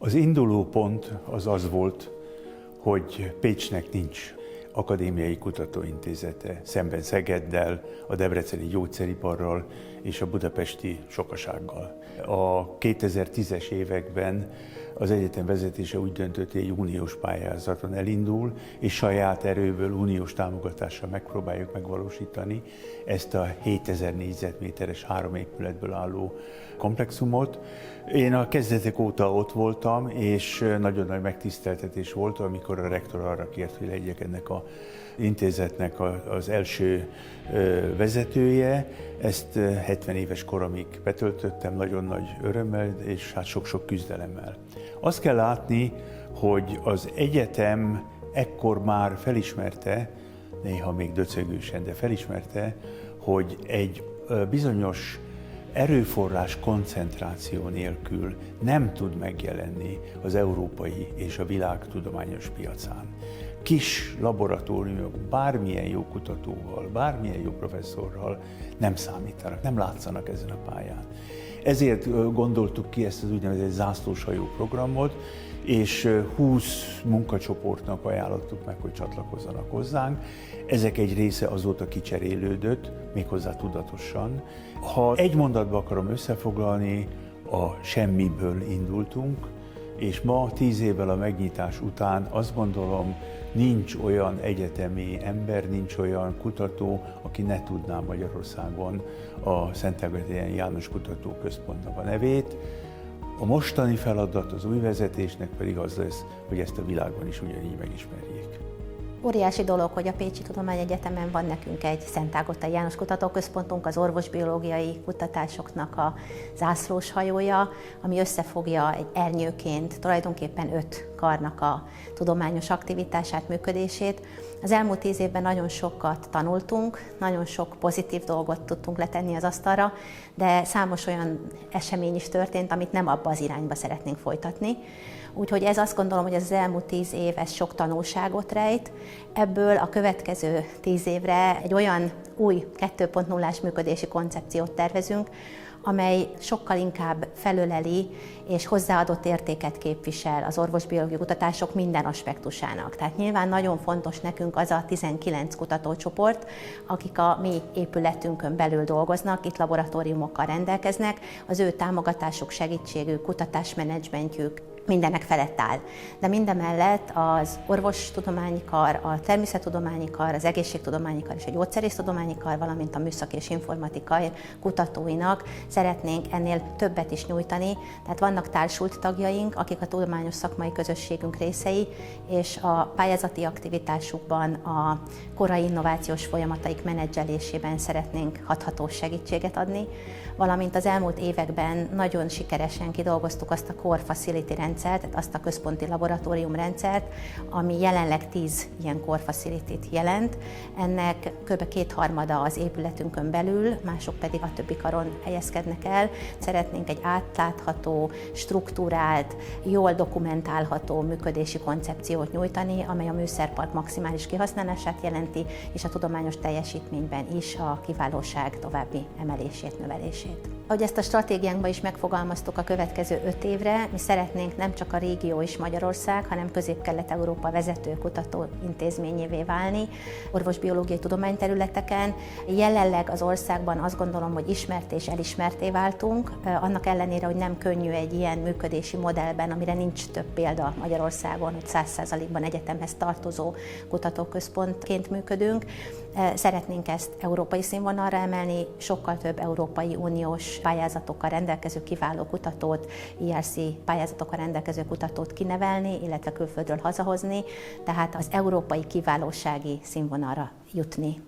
Az induló pont az volt, hogy Pécsnek nincs akadémiai kutatóintézete, szemben Szegeddel, a debreceni gyógyszeriparral és a budapesti sokasággal. A 2010-es években az egyetem vezetése úgy döntött, hogy egy uniós pályázaton elindul, és saját erőből uniós támogatással megpróbáljuk megvalósítani ezt a 7000 négyzetméteres 3 épületből álló komplexumot. Én a kezdetek óta ott voltam, és nagyon nagy megtiszteltetés volt, amikor a rektor arra kért, hogy legyek ennek az intézetnek az első vezetője. Ezt 70 éves koromig betöltöttem, nagyon nagy örömmel és hát sok-sok küzdelemmel. Azt kell látni, hogy az egyetem ekkor már felismerte, néha még döcögősen, de felismerte, hogy egy bizonyos erőforrás koncentráció nélkül nem tud megjelenni az európai és a világ tudományos piacán. Kis laboratóriumok bármilyen jó kutatóval, bármilyen jó professzorral nem számítanak, nem látszanak ezen a pályán. Ezért gondoltuk ki ezt az úgynevezett zászlóshajó programot, és 20 munkacsoportnak ajánlottuk meg, hogy csatlakozzanak hozzánk. Ezek egy része azóta kicserélődött, méghozzá tudatosan. Ha egy mondatba akarom összefoglalni, a semmiből indultunk, és ma 10 évvel a megnyitás után azt gondolom, nincs olyan egyetemi ember, nincs olyan kutató, aki ne tudná Magyarországon a Szentágai János Kutatóközpontnak a nevét. A mostani feladat az új vezetésnek pedig az lesz, hogy ezt a világban is ugyanígy megismerjék. Óriási dolog, hogy a Pécsi Tudományegyetemen van nekünk egy Szentágottai János Kutatóközpontunk, az orvosbiológiai kutatásoknak a zászlós hajója, ami összefogja egy ernyőként tulajdonképpen 5 karnak a tudományos aktivitását, működését. Az elmúlt 10 évben nagyon sokat tanultunk, nagyon sok pozitív dolgot tudtunk letenni az asztalra, de számos olyan esemény is történt, amit nem abba az irányba szeretnénk folytatni. Úgyhogy ez azt gondolom, hogy az elmúlt 10 év ez sok tanulságot rejt. Ebből a következő 10 évre egy olyan új 2.0-ás működési koncepciót tervezünk, amely sokkal inkább felöleli és hozzáadott értéket képvisel az orvosbiológiai kutatások minden aspektusának. Tehát nyilván nagyon fontos nekünk az a 19 kutatócsoport, akik a mi épületünkön belül dolgoznak, itt laboratóriumokkal rendelkeznek, az ő támogatásuk, segítségük, kutatásmenedzsmentjük mindennek felett áll. De mindemellett az orvostudományi kar, a természettudományi kar, az egészségtudományi kar és a gyógyszerésztudományi kar, valamint a műszaki és informatika kutatóinak szeretnénk ennél többet is nyújtani. Tehát vannak társult tagjaink, akik a tudományos szakmai közösségünk részei, és a pályázati aktivitásukban, a korai innovációs folyamataik menedzselésében szeretnénk hathatós segítséget adni, valamint az elmúlt években nagyon sikeresen kidolgoztuk azt a Core Facility rendszert, tehát azt a központi laboratóriumrendszert, ami jelenleg 10 ilyen Core Facility-t jelent. Ennek kb. 2/3 az épületünkön belül, mások pedig a többi karon helyezkednek el. Szeretnénk egy átlátható, struktúrált, jól dokumentálható működési koncepciót nyújtani, amely a műszerpark maximális kihasználását jelenti, és a tudományos teljesítményben is a kiválóság további emelését, növelését. Ahogy ezt a stratégiánkban is megfogalmaztuk a következő 5 évre, mi szeretnénk nem csak a régió és Magyarország, hanem Közép-Kelet-Európa vezető kutatóintézményévé válni orvosbiológiai tudományterületeken. Jelenleg az országban azt gondolom, hogy ismert és elismerté váltunk, annak ellenére, hogy nem könnyű egy ilyen működési modellben, amire nincs több példa Magyarországon, hogy 100%-ban egyetemhez tartozó kutatóközpontként működünk. Szeretnénk ezt európai színvonalra emelni, sokkal több Európai Uniós pályázatokkal rendelkező kiváló kutatót, ERC pályázatokkal rendelkező kutatót kinevelni, illetve külföldről hazahozni, tehát az európai kiválósági színvonalra jutni.